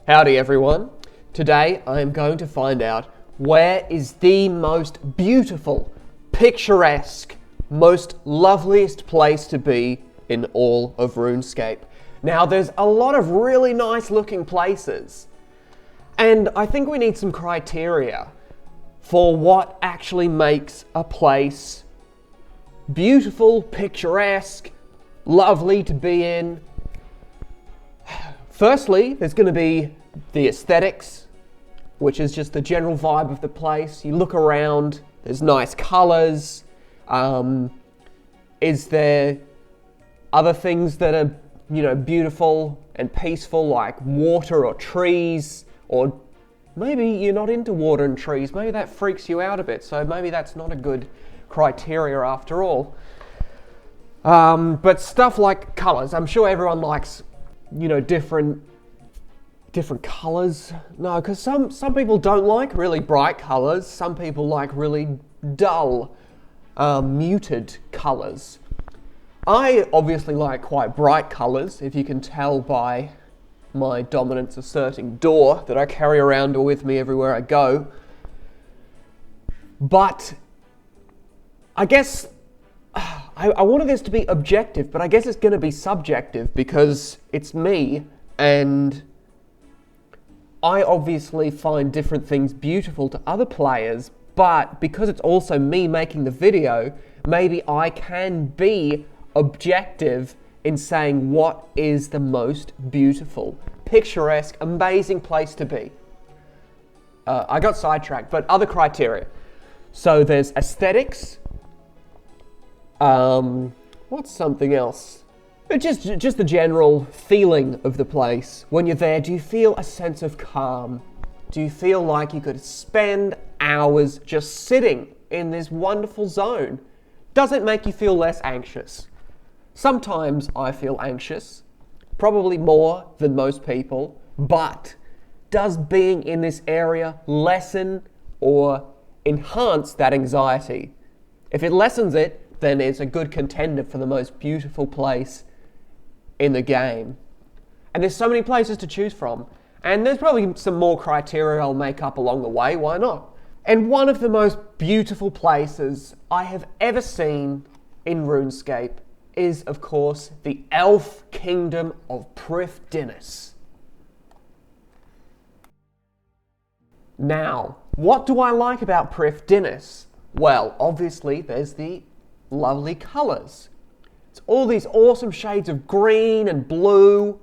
Howdy everyone. Today I am going to find out where is the most beautiful, picturesque, most loveliest place to be in all of RuneScape. Now there's a lot of really nice looking places, and I think we need some criteria for what actually makes a place beautiful, picturesque, lovely to be in. Firstly, there's going to be the aesthetics, which is just the general vibe of the place. You look around, there's nice colours. Is there other things that are, beautiful and peaceful, like water or trees? Or maybe you're not into water and trees. Maybe that freaks you out a bit, so maybe that's not a good criteria after all. But stuff like colours. I'm sure everyone likes different colours. No, because some people don't like really bright colours. Some people like really dull, muted colours. I obviously like quite bright colours, if you can tell by my dominance asserting door that I carry around with me everywhere I go. But I guess I wanted this to be objective, but I guess it's going to be subjective because it's me, and I obviously find different things beautiful to other players, but because it's also me making the video, maybe I can be objective in saying what is the most beautiful, picturesque, amazing place to be. I got sidetracked, but other criteria. So there's aesthetics. What's something else? Just the general feeling of the place. When you're there, do you feel a sense of calm? Do you feel like you could spend hours just sitting in this wonderful zone? Does it make you feel less anxious? Sometimes I feel anxious, probably more than most people, but does being in this area lessen or enhance that anxiety? If it lessens it, then it's a good contender for the most beautiful place in the game. And there's so many places to choose from. And there's probably some more criteria I'll make up along the way, why not? And one of the most beautiful places I have ever seen in RuneScape is, of course, the elf kingdom of Prifddinas. Now, what do I like about Prifddinas? Well, obviously there's the lovely colours. It's all these awesome shades of green and blue,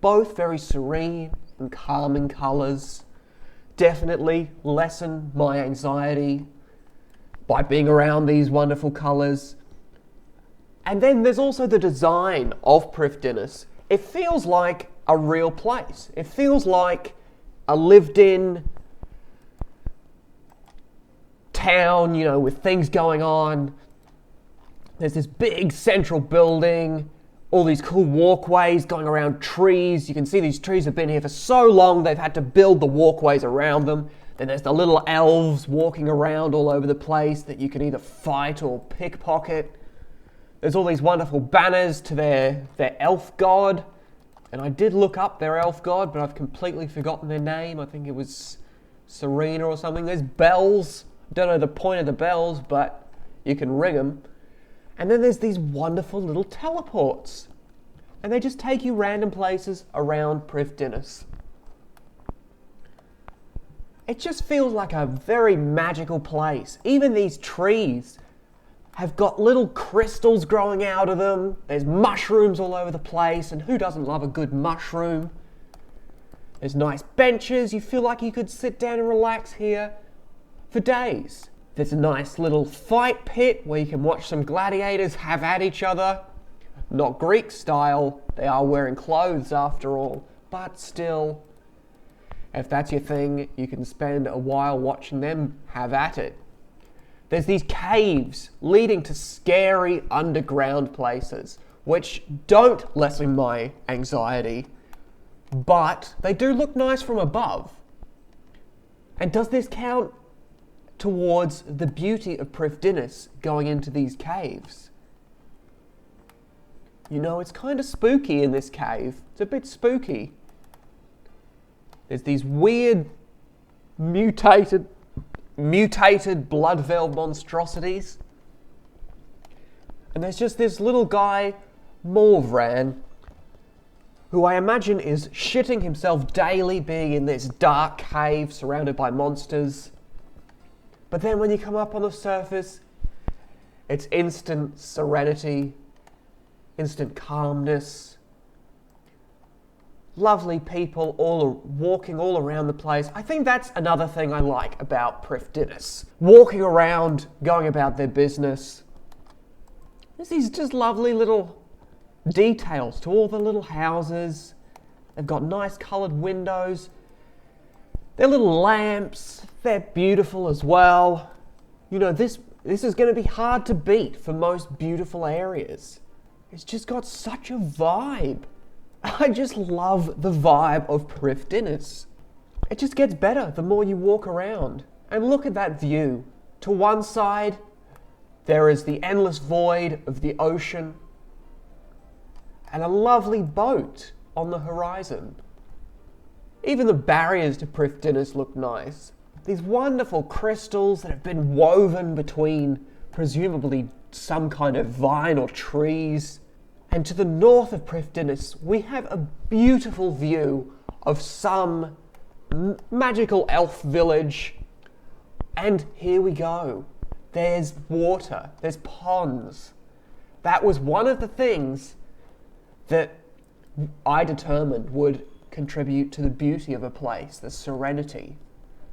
both very serene and calming colours. Definitely lessen my anxiety by being around these wonderful colours. And then there's also the design of Prifddinas. It feels like a real place. It feels like a lived-in town, with things going on. There's this big central building, all these cool walkways going around trees. You can see these trees have been here for so long, they've had to build the walkways around them. Then there's the little elves walking around all over the place that you can either fight or pickpocket. There's all these wonderful banners to their elf god. And I did look up their elf god, but I've completely forgotten their name. I think it was Serena or something. There's bells. Don't know the point of the bells, but you can ring them. And then there's these wonderful little teleports. And they just take you random places around Prifddinas. It just feels like a very magical place. Even these trees have got little crystals growing out of them. There's mushrooms all over the place, and who doesn't love a good mushroom? There's nice benches. You feel like you could sit down and relax here for days. There's a nice little fight pit where you can watch some gladiators have at each other. Not Greek style, they are wearing clothes after all, but still, if that's your thing, you can spend a while watching them have at it. There's these caves leading to scary underground places, which don't lessen my anxiety, but they do look nice from above. And does this count towards the beauty of Prifddinas going into these caves? It's kind of spooky in this cave. It's a bit spooky. There's these weird mutated blood veil monstrosities. And there's just this little guy, Morvran, who I imagine is shitting himself daily being in this dark cave surrounded by monsters. But then when you come up on the surface, it's instant serenity, instant calmness, lovely people walking all around the place. I think that's another thing I like about Prifddinas. Walking around, going about their business. There's these just lovely little details to all the little houses. They've got nice coloured windows. Their little lamps, they're beautiful as well. You know, this is going to be hard to beat for most beautiful areas. It's just got such a vibe. I just love the vibe of Prifddinas. It just gets better the more you walk around. And look at that view. To one side, there is the endless void of the ocean and a lovely boat on the horizon. Even the barriers to Prifddinas look nice. These wonderful crystals that have been woven between presumably some kind of vine or trees. And to the north of Prifddinas, we have a beautiful view of some magical elf village. And here we go. There's water, there's ponds. That was one of the things that I determined would contribute to the beauty of a place, the serenity,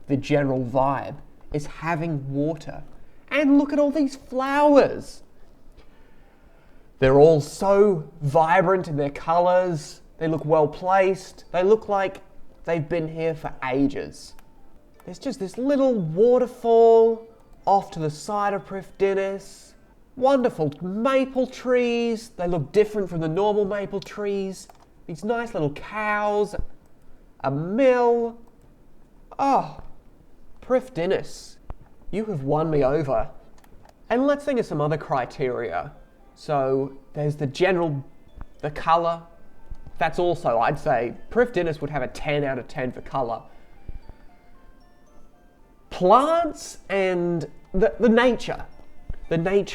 the general vibe, is having water. And look at all these flowers. They're all so vibrant in their colours. They look well placed. They look like they've been here for ages. There's just this little waterfall off to the side of Prifddinas. Wonderful maple trees. They look different from the normal maple trees. These nice little cows. A mill. Oh, Prifddinas, you have won me over. And let's think of some other criteria. So there's the colour. That's also, I'd say, Prifddinas would have a 10 out of 10 for colour. Plants and the nature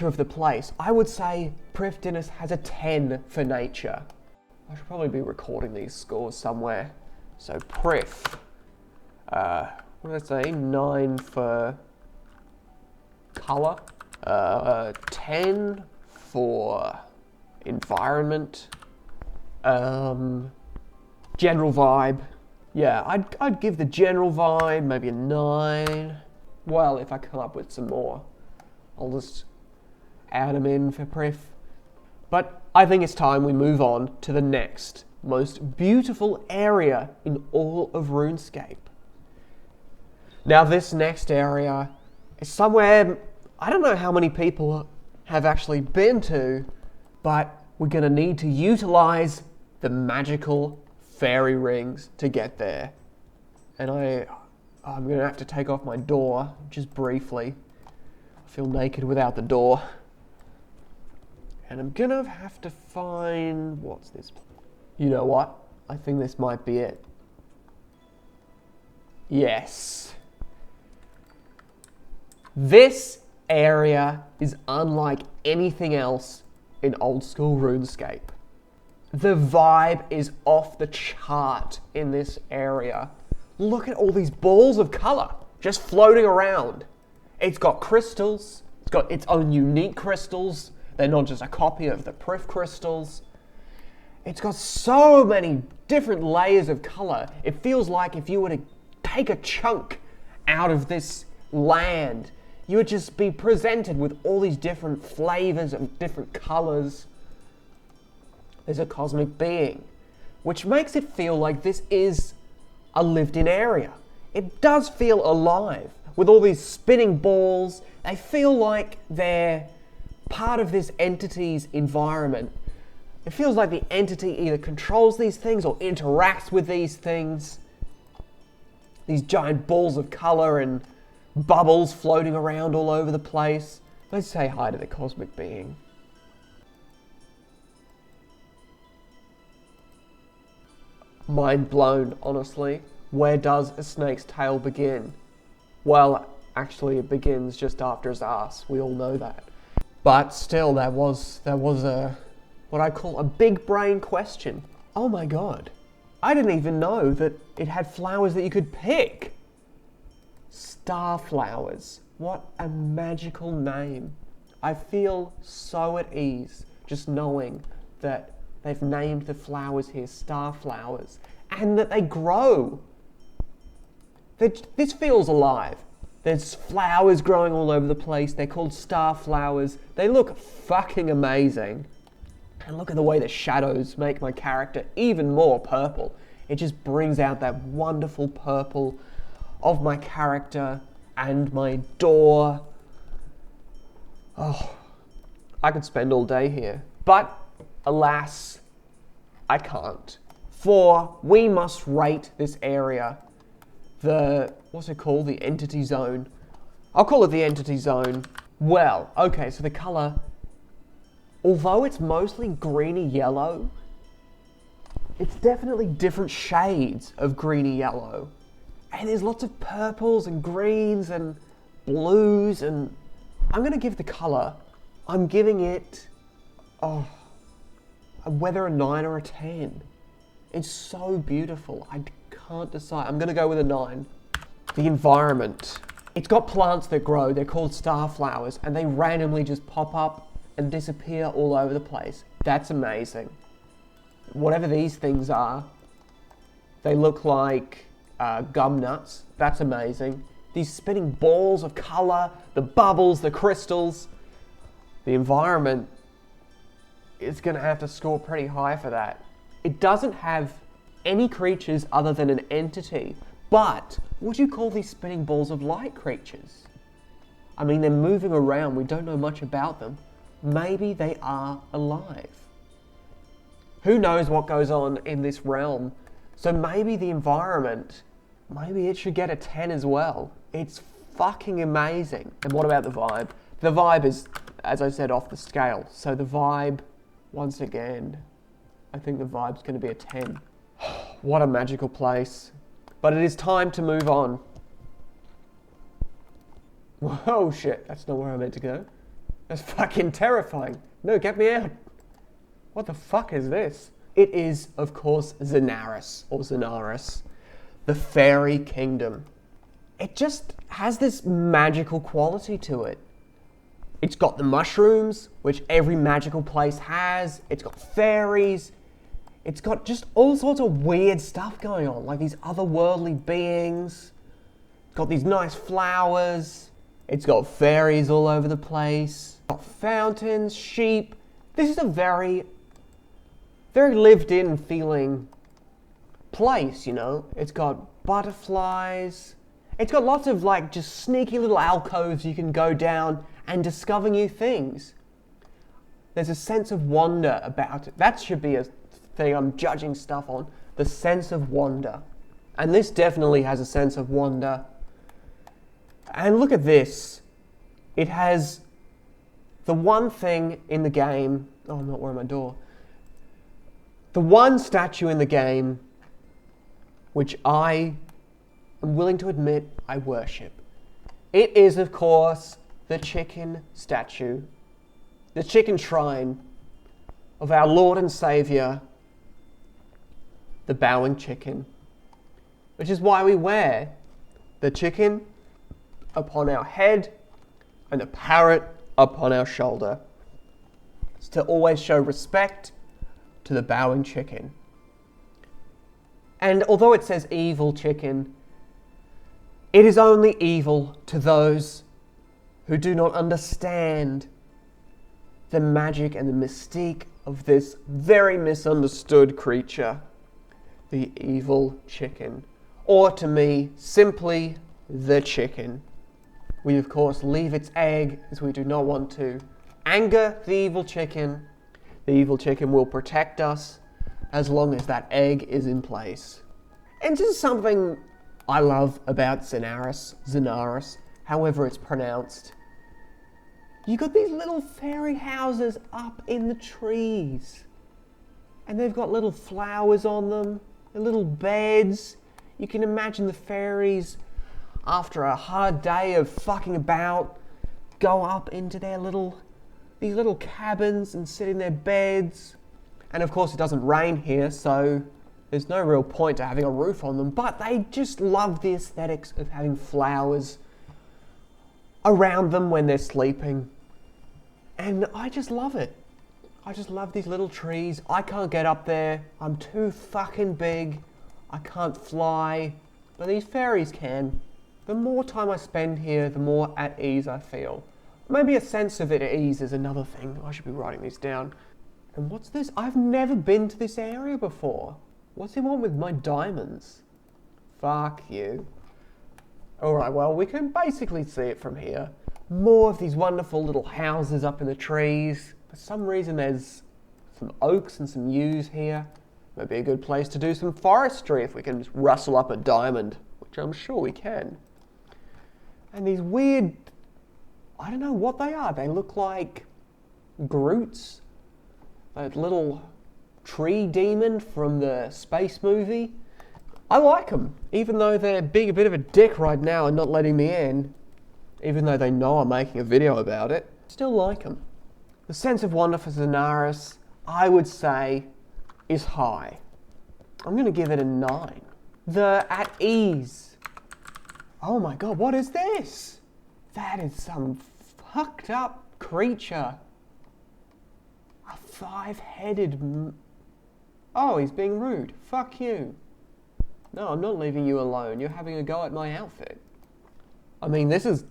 of the place. I would say Prifddinas has a 10 for nature. I should probably be recording these scores somewhere. So Prif, what did I say? 9 for colour, 10 for environment, general vibe. Yeah, I'd give the general vibe maybe a 9. Well, if I come up with some more, I'll just add them in for Prif. But I think it's time we move on to the next most beautiful area in all of RuneScape. Now this next area is somewhere, I don't know how many people have actually been to, but we're going to need to utilize the magical fairy rings to get there. And I'm going to have to take off my door just briefly. I feel naked without the door. And I'm going to have to find, what's this? You know what? I think this might be it. Yes. This area is unlike anything else in old school RuneScape. The vibe is off the chart in this area. Look at all these balls of colour just floating around. It's got crystals. It's got its own unique crystals. They're not just a copy of the Prif crystals. It's got so many different layers of colour. It feels like if you were to take a chunk out of this land, you would just be presented with all these different flavours and different colours. There's a cosmic being, which makes it feel like this is a lived-in area. It does feel alive, with all these spinning balls. They feel like they're part of this entity's environment. It feels like the entity either controls these things or interacts with these things. These giant balls of colour and bubbles floating around all over the place. Let's say hi to the cosmic being. Mind blown, honestly. where does a snake's tail begin? Well, actually it begins just after his ass. We all know that. But still, that was what I call a big brain question. Oh my god. I didn't even know that it had flowers that you could pick. Starflowers. What a magical name. I feel so at ease just knowing that they've named the flowers here starflowers and that they grow. This feels alive. There's flowers growing all over the place. They're called starflowers. They look fucking amazing. And look at the way the shadows make my character even more purple. It just brings out that wonderful purple of my character and my door. Oh, I could spend all day here. But, alas, I can't. For we must rate this area what's it called? The entity zone. I'll call it the entity zone. Well, okay, so the color, although it's mostly greeny yellow, it's definitely different shades of greeny yellow. And there's lots of purples and greens and blues, and I'm gonna give the color, I'm giving it, whether a 9 or a 10. It's so beautiful. I can't decide. I'm gonna go with a 9. The environment. It's got plants that grow. They're called starflowers, and they randomly just pop up and disappear all over the place. That's amazing. Whatever these things are, they look like gum nuts. That's amazing. These spinning balls of color, the bubbles, the crystals. The environment is gonna have to score pretty high for that. It doesn't have any creatures other than an entity, but would you call these spinning balls of light creatures? I mean, they're moving around, we don't know much about them. Maybe they are alive. Who knows what goes on in this realm? So maybe the environment, maybe it should get a 10 as well. It's fucking amazing. And what about the vibe? The vibe is, as I said, off the scale. So the vibe, once again, I think the vibe's going to be a 10. What a magical place. But it is time to move on. Whoa, shit, that's not where I meant to go. That's fucking terrifying. No, get me out. What the fuck is this? It is, of course, Zenaris, or Zenaris, the fairy kingdom. It just has this magical quality to it. It's got the mushrooms, which every magical place has. It's got fairies. It's got just all sorts of weird stuff going on, like these otherworldly beings. It's got these nice flowers. It's got fairies all over the place. It's got fountains, sheep. This is a very, very lived-in feeling place, you know? It's got butterflies. It's got lots of like just sneaky little alcoves you can go down and discover new things. There's a sense of wonder about it. That should be a thing I'm judging stuff on. The sense of wonder. And this definitely has a sense of wonder. And look at this. It has the one thing in the game. Oh, I'm not wearing my door. The one statue in the game which I am willing to admit I worship. It is, of course, the chicken statue, the chicken shrine of our Lord and Saviour, the bowing chicken, which is why we wear the chicken upon our head and the parrot upon our shoulder. It's to always show respect to the bowing chicken. And although it says evil chicken, it is only evil to those who do not understand the magic and the mystique of this very misunderstood creature, the evil chicken. Or to me, simply the chicken. We of course leave its egg as we do not want to anger the evil chicken. The evil chicken will protect us as long as that egg is in place. And this is something I love about Zenaris, however it's pronounced. You got these little fairy houses up in the trees. And they've got little flowers on them, and little beds. You can imagine the fairies, after a hard day of fucking about, go up into these little cabins and sit in their beds. And of course it doesn't rain here, so there's no real point to having a roof on them, but they just love the aesthetics of having flowers around them when they're sleeping. And I just love it. I just love these little trees. I can't get up there. I'm too fucking big. I can't fly. But these fairies can. The more time I spend here, the more at ease I feel. Maybe a sense of at ease is another thing. I should be writing these down. And what's this? I've never been to this area before. What's he want with my diamonds? Fuck you. Alright, well, we can basically see it from here. More of these wonderful little houses up in the trees. For some reason there's some oaks and some yews here. Might be a good place to do some forestry if we can just rustle up a diamond, which I'm sure we can. And these weird, I don't know what they are. They look like Groots. That little tree demon from the space movie. I like them, even though they're being a bit of a dick right now and not letting me in. Even though they know I'm making a video about it. Still like them. The sense of wonder for Zenaris, I would say, is high. I'm going to give it a 9. The at ease. Oh my god, what is this? That is some fucked up creature. A 5-headed... Oh, he's being rude. Fuck you. No, I'm not leaving you alone. You're having a go at my outfit. I mean, this is...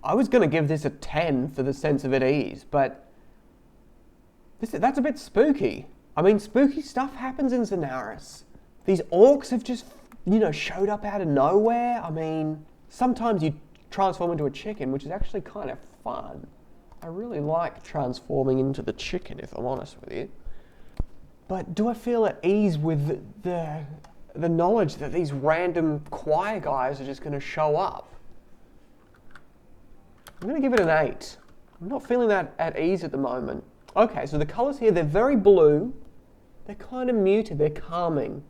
I was going to give this a 10 for the sense of at ease, but... that's a bit spooky. I mean, spooky stuff happens in Zenaris. These orcs have just, showed up out of nowhere. I mean, sometimes you transform into a chicken, which is actually kind of fun. I really like transforming into the chicken, if I'm honest with you. But do I feel at ease with the knowledge that these random choir guys are just going to show up? I'm going to give it an 8. I'm not feeling that at ease at the moment. Okay, so the colours here, they're very blue. They're kind of muted, they're calming.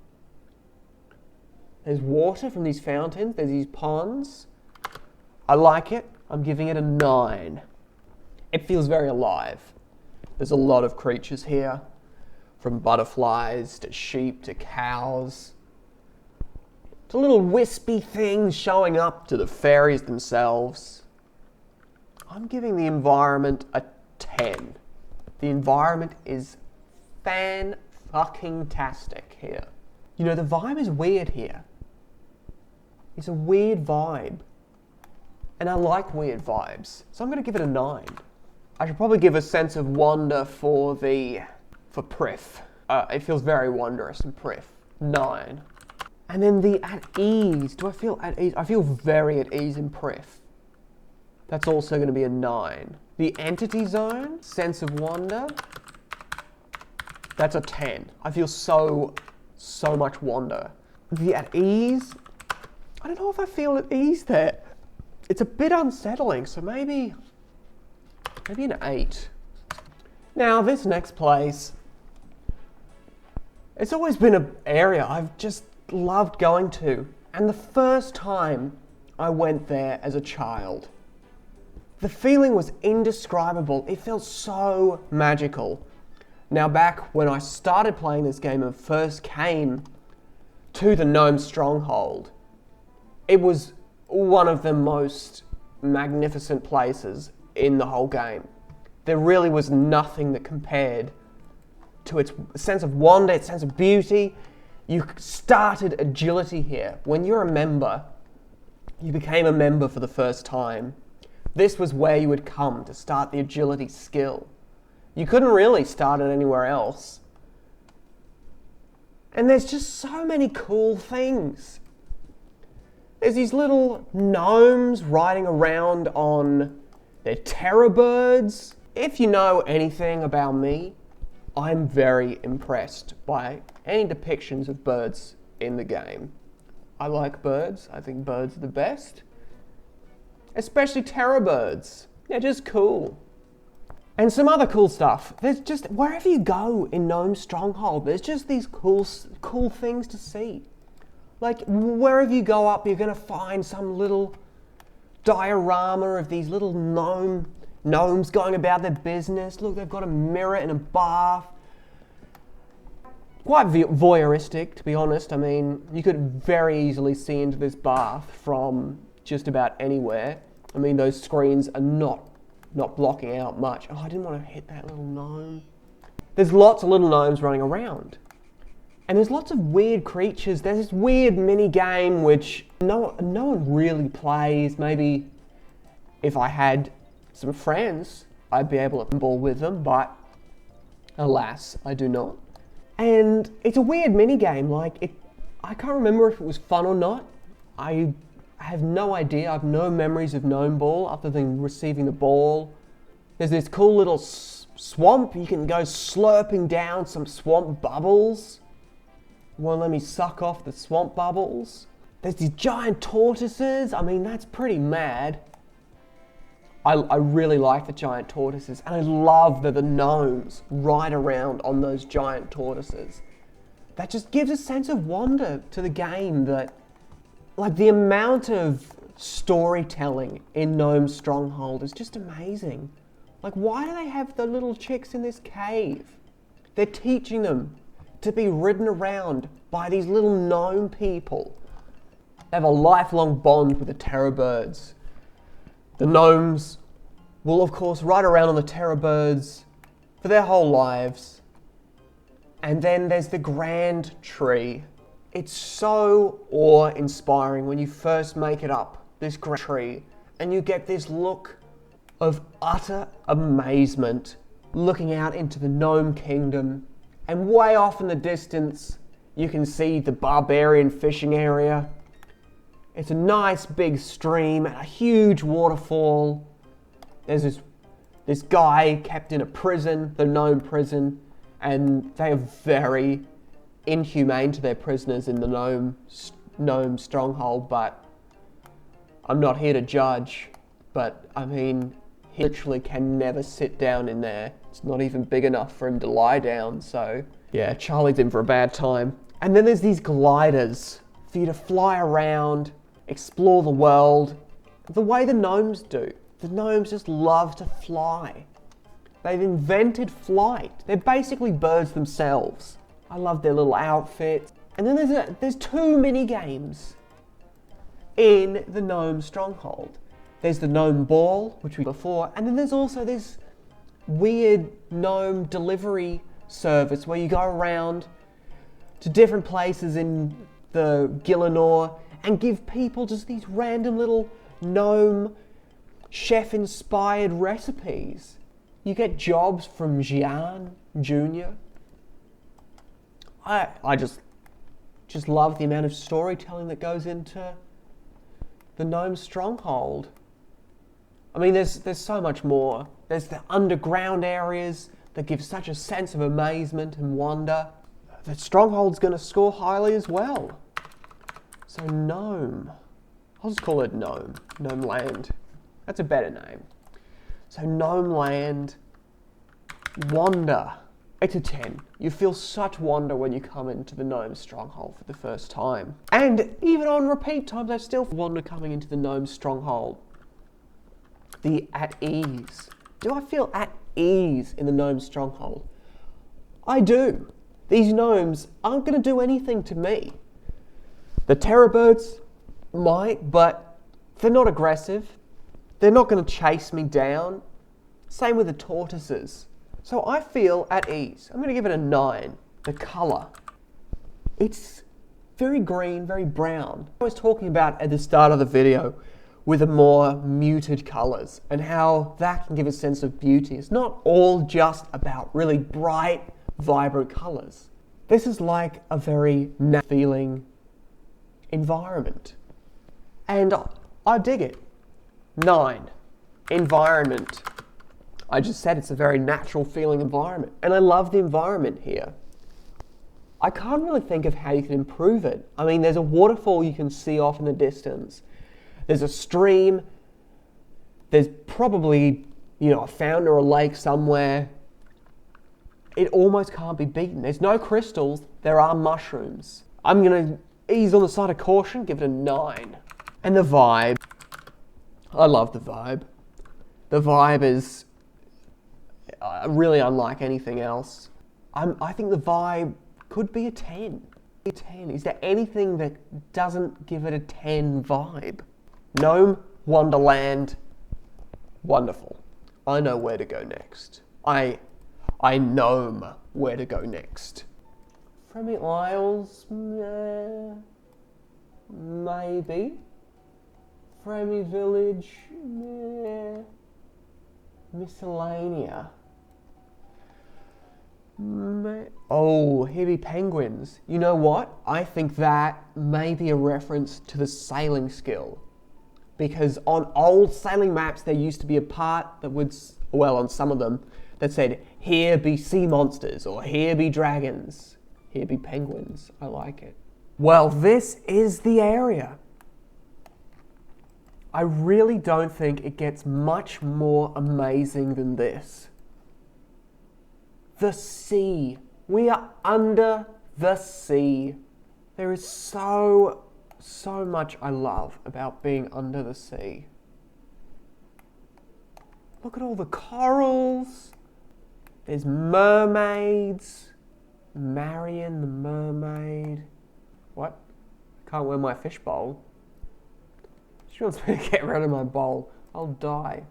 There's water from these fountains, there's these ponds. I like it. I'm giving it a 9. It feels very alive. There's a lot of creatures here, from butterflies to sheep to cows, to little wispy things showing up to the fairies themselves. I'm giving the environment a 10. The environment is fan-fucking-tastic here. The vibe is weird here. It's a weird vibe. And I like weird vibes. So I'm going to give it a 9. I should probably give a sense of wonder for Prif. It feels very wondrous in Prif. 9. And then the at ease. Do I feel at ease? I feel very at ease in Prif. That's also going to be a 9. The entity zone, sense of wonder, that's a 10. I feel so much wonder. The at ease, I don't know if I feel at ease there. It's a bit unsettling, so maybe an 8. Now, this next place, it's always been an area I've just loved going to. And the first time I went there as a child, the feeling was indescribable. It felt so magical. Now, back when I started playing this game and first came to the Gnome Stronghold, it was one of the most magnificent places in the whole game. There really was nothing that compared to its sense of wonder, its sense of beauty. You started agility here. When you're a member, you became a member for the first time. This was where you would come to start the agility skill. You couldn't really start it anywhere else. And there's just so many cool things. There's these little gnomes riding around on their terror birds. If you know anything about me, I'm very impressed by any depictions of birds in the game. I like birds. I think birds are the best. Especially terror birds. They're just cool. And some other cool stuff. There's just, wherever you go in Gnome Stronghold, there's just these cool things to see. Like, wherever you go up, you're going to find some little diorama of these little gnomes going about their business. Look, they've got a mirror and a bath. Quite voyeuristic, to be honest. I mean, you could very easily see into this bath from just about anywhere. I mean, those screens are not blocking out much. Oh, I didn't want to hit that little gnome. There's lots of little gnomes running around. And there's lots of weird creatures. There's this weird mini game which no one really plays. Maybe if I had some friends, I'd be able to ball with them, but alas, I do not. And it's a weird mini game. Like, I can't remember if it was fun or not. I have no idea. I have no memories of Gnome Ball other than receiving the ball. There's this cool little swamp. You can go slurping down some swamp bubbles. Won't let me suck off the swamp bubbles. There's these giant tortoises. I mean, that's pretty mad. I really like the giant tortoises, and I love that the gnomes ride around on those giant tortoises. That just gives a sense of wonder to the game. That, like, the amount of storytelling in Gnome Stronghold is just amazing. Like, why do they have the little chicks in this cave? They're teaching them to be ridden around by these little gnome people. They have a lifelong bond with the terror birds. The gnomes will, of course, ride around on the terror birds for their whole lives. And then there's the grand tree. It's so awe-inspiring when you first make it up, this grand tree, and you get this look of utter amazement looking out into the gnome kingdom. And way off in the distance, you can see the barbarian fishing area. It's a nice big stream and a huge waterfall. There's this guy kept in a prison, the gnome prison, and they are very inhumane to their prisoners in the gnome stronghold, but I'm not here to judge. But I mean, he literally can never sit down in there. It's not even big enough for him to lie down, so yeah, Charlie's in for a bad time. And then there's these gliders for you to fly around, explore the world, the way the gnomes do. The gnomes just love to fly. They've invented flight. They're basically birds themselves. I love their little outfits. And then there's two mini games in the Gnome Stronghold. There's the Gnome Ball, which we before, and then there's also this weird gnome delivery service where you go around to different places in the Gielinor and give people just these random little gnome chef-inspired recipes. You get jobs from Gian Jr. I just love the amount of storytelling that goes into the Gnome Stronghold. I mean, there's so much more. There's the underground areas that give such a sense of amazement and wonder. The Stronghold's going to score highly as well. So Gnome. I'll just call it Gnome. Gnome Land. That's a better name. So Gnome Land. Wonder. It's a 10. You feel such wonder when you come into the Gnome Stronghold for the first time. And even on repeat times, I still wonder coming into the Gnome Stronghold. The at ease. Do I feel at ease in the Gnome Stronghold? I do. These gnomes aren't going to do anything to me. The terror birds might, but they're not aggressive. They're not going to chase me down. Same with the tortoises. So I feel at ease. I'm going to give it a 9. The colour. It's very green, very brown. I was talking about at the start of the video with the more muted colours and how that can give a sense of beauty. It's not all just about really bright, vibrant colours. This is like a very natural feeling environment. And I dig it. 9. Environment. I just said it's a very natural feeling environment. And I love the environment here. I can't really think of how you can improve it. I mean, there's a waterfall you can see off in the distance. There's a stream. There's probably, a fountain or a lake somewhere. It almost can't be beaten. There's no crystals. There are mushrooms. I'm going to ease on the side of caution, give it a 9. And the vibe. I love the vibe. The vibe is really unlike anything else. I think the vibe could be a 10. A 10. Is there anything that doesn't give it a 10 vibe? Gnome Wonderland. Wonderful. I know where to go next. I know where to go next. Friendly Isles? Maybe. Friendly Village? Miscellanea. Oh, here be penguins. You know what? I think that may be a reference to the sailing skill. Because on old sailing maps, there used to be a part that would, well, on some of them, that said, here be sea monsters, or here be dragons, here be penguins. I like it. Well, this is the area. I really don't think it gets much more amazing than this. The sea. We are under the sea. There is so much I love about being under the sea. Look at all the corals. There's mermaids. Marion the mermaid. What? Can't wear my fish bowl. She wants me to get rid of my bowl. I'll die.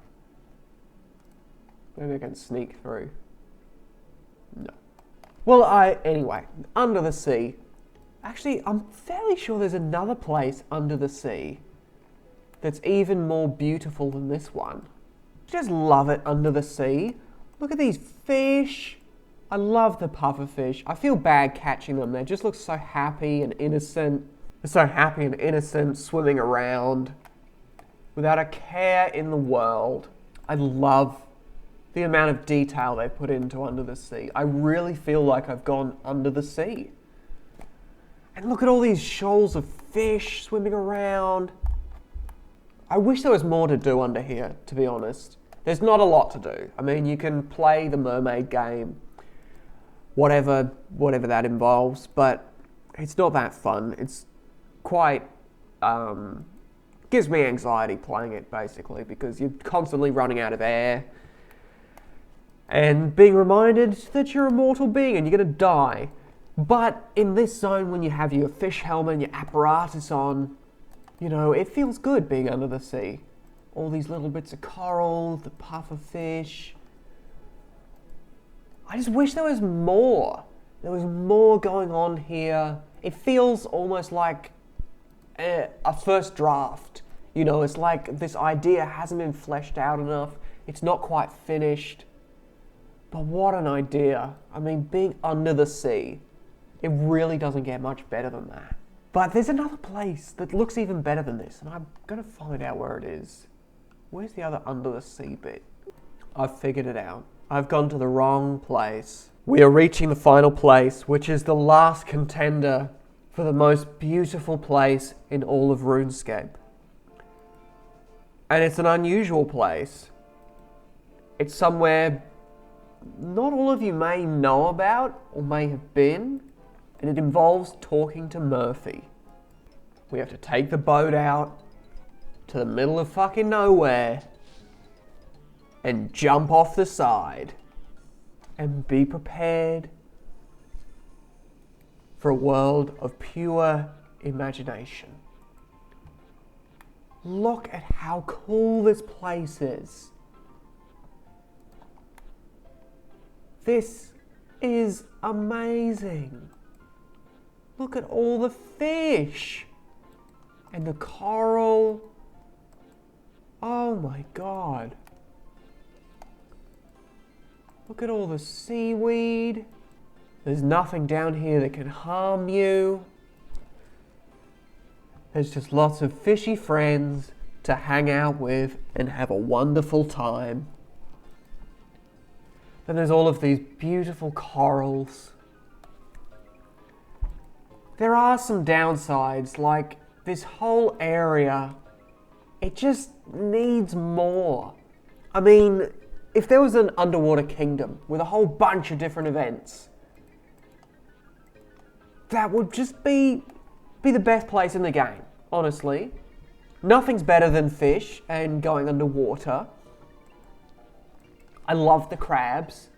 Maybe I can sneak through. No. Well, anyway, under the sea. Actually, I'm fairly sure there's another place under the sea that's even more beautiful than this one. Just love it under the sea. Look at these fish. I love the pufferfish. I feel bad catching them. They just look so happy and innocent. They're so happy and innocent, swimming around without a care in the world. I love the amount of detail they put into Under the Sea. I really feel like I've gone under the sea. And look at all these shoals of fish swimming around. I wish there was more to do under here, to be honest. There's not a lot to do. I mean, you can play the mermaid game, whatever that involves, but it's not that fun. It's quite, gives me anxiety playing it, basically, because you're constantly running out of air and being reminded that you're a mortal being and you're going to die. But in this zone, when you have your fish helmet and your apparatus on, you know, it feels good being under the sea. All these little bits of coral, the puffer fish. I just wish there was more. There was more going on here. It feels almost like a first draft. You know, it's like this idea hasn't been fleshed out enough. It's not quite finished. But what an idea. I mean, being under the sea, it really doesn't get much better than that. But there's another place that looks even better than this, and I'm going to find out where it is. Where's the other under the sea bit? I've figured it out. I've gone to the wrong place. We are reaching the final place, which is the last contender for the most beautiful place in all of RuneScape. And it's an unusual place. It's somewhere not all of you may know about or may have been, and it involves talking to Murphy. We have to take the boat out to the middle of fucking nowhere and jump off the side and be prepared for a world of pure imagination. Look at how cool this place is. This is amazing. Look at all the fish and the coral. Oh my God. Look at all the seaweed. There's nothing down here that can harm you. There's just lots of fishy friends to hang out with and have a wonderful time. Then there's all of these beautiful corals. There are some downsides, like this whole area, it just needs more. I mean, if there was an underwater kingdom with a whole bunch of different events, that would just be be the best place in the game, honestly. Nothing's better than fish and going underwater. I love the crabs.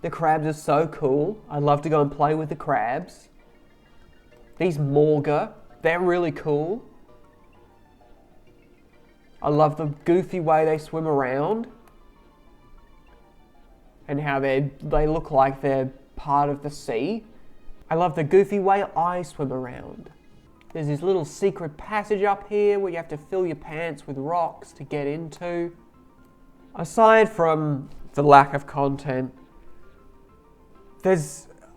The crabs are so cool. I love to go and play with the crabs. These Morga, they're really cool. I love the goofy way they swim around. And how they look like they're part of the sea. I love the goofy way I swim around. There's this little secret passage up here where you have to fill your pants with rocks to get into. Aside from the lack of content,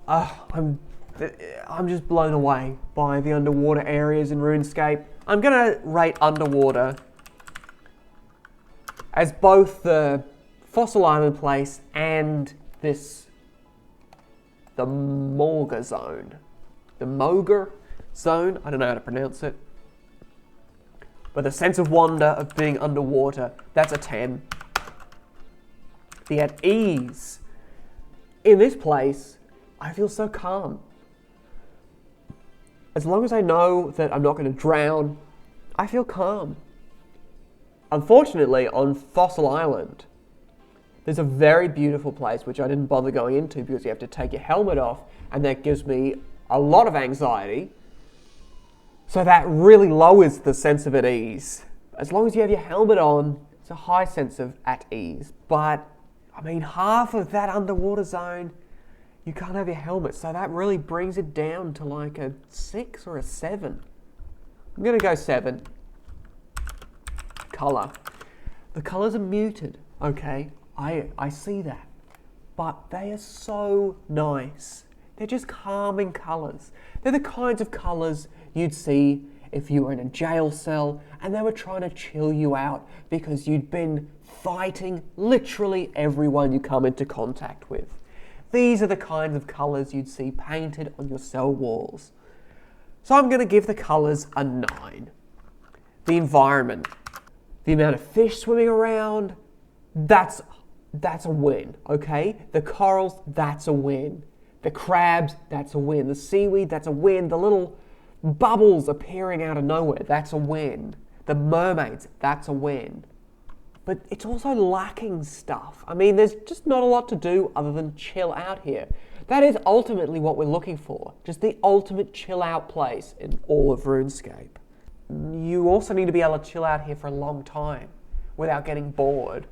I'm just blown away by the underwater areas in RuneScape. I'm gonna rate underwater as both the Fossil Island place and the Morga zone. The Moga zone, I don't know how to pronounce it. But the sense of wonder of being underwater, that's a 10. The at ease. In this place, I feel so calm. As long as I know that I'm not going to drown, I feel calm. Unfortunately, on Fossil Island, there's a very beautiful place which I didn't bother going into because you have to take your helmet off, and that gives me a lot of anxiety. So that really lowers the sense of at ease. As long as you have your helmet on, it's a high sense of at ease. But, I mean, half of that underwater zone, you can't have your helmet. So that really brings it down to like a 6 or a 7. I'm going to go 7. Colour. The colours are muted, okay? I see that. But they are so nice. They're just calming colours. They're the kinds of colours you'd see if you were in a jail cell and they were trying to chill you out because you'd been fighting literally everyone you come into contact with. These are the kinds of colours you'd see painted on your cell walls. So I'm going to give the colours a 9. The environment. The amount of fish swimming around, that's a win, okay? The corals, that's a win. The crabs, that's a win. The seaweed, that's a win. The little bubbles appearing out of nowhere, that's a win. The mermaids, that's a win. But it's also lacking stuff. I mean, there's just not a lot to do other than chill out here. That is ultimately what we're looking for. Just the ultimate chill out place in all of RuneScape. You also need to be able to chill out here for a long time without getting bored.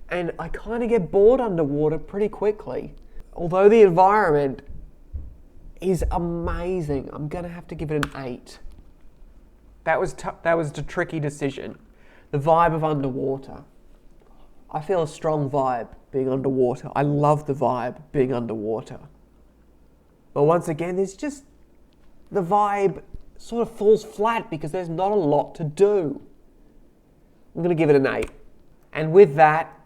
And I kind of get bored underwater pretty quickly. Although the environment is amazing, I'm going to have to give it an 8. That was a tricky decision. The vibe of underwater. I feel a strong vibe being underwater. I love the vibe being underwater. But once again, there's just the vibe sort of falls flat because there's not a lot to do. I'm going to give it an 8. And with that,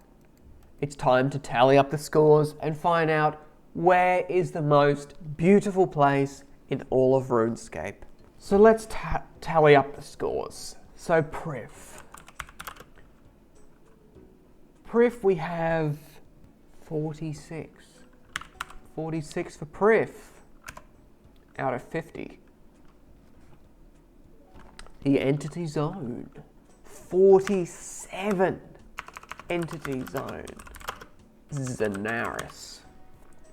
it's time to tally up the scores and find out where is the most beautiful place in all of RuneScape. So let's tally up the scores. So Prif, we have 46. 46 for Prif out of 50. The Entity Zone, 47. Entity Zone. Zenaris.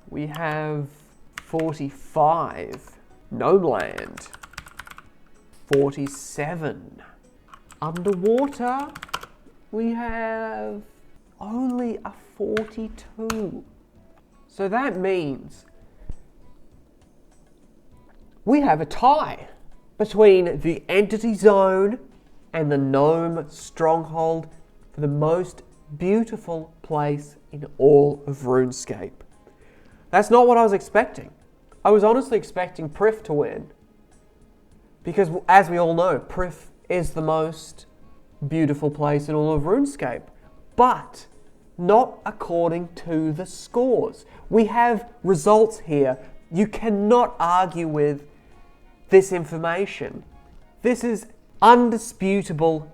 We have 45. Gnomeland. 47. Underwater, we have only a 42. So that means we have a tie between the Entity Zone and the Gnome Stronghold for the most beautiful place in all of RuneScape. That's not what I was expecting. I was honestly expecting Prif to win. Because as we all know, Prif is the most beautiful place in all of RuneScape. But not according to the scores. We have results here. You cannot argue with this information. This is undisputable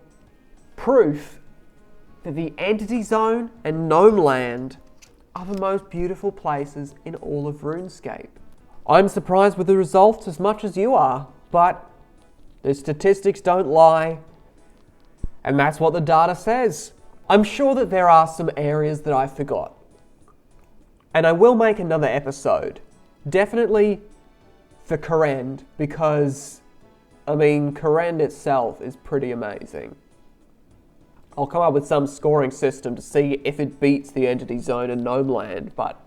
proof that the Entity Zone and Gnomeland are the most beautiful places in all of RuneScape. I'm surprised with the results as much as you are, but The statistics don't lie, and that's what the data says. I'm sure that there are some areas that I forgot, and I will make another episode, definitely for Kourend, because, I mean, Kourend itself is pretty amazing. I'll come up with some scoring system to see if it beats the Entity Zone and Gnome Land, but,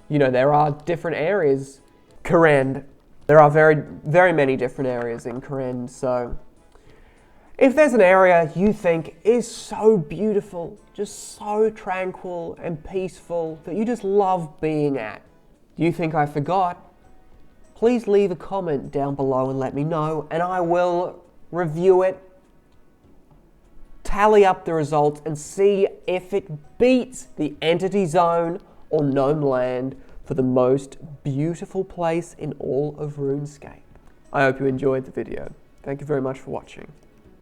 you know, there are different areas. Kourend, there are very, very many different areas in Kourend, so if there's an area you think is so beautiful, just so tranquil and peaceful that you just love being at, you think I forgot, please leave a comment down below and let me know, and I will review it, tally up the results, and see if it beats the Entity Zone or Gnome Land for the most beautiful place in all of RuneScape. I hope you enjoyed the video. Thank you very much for watching.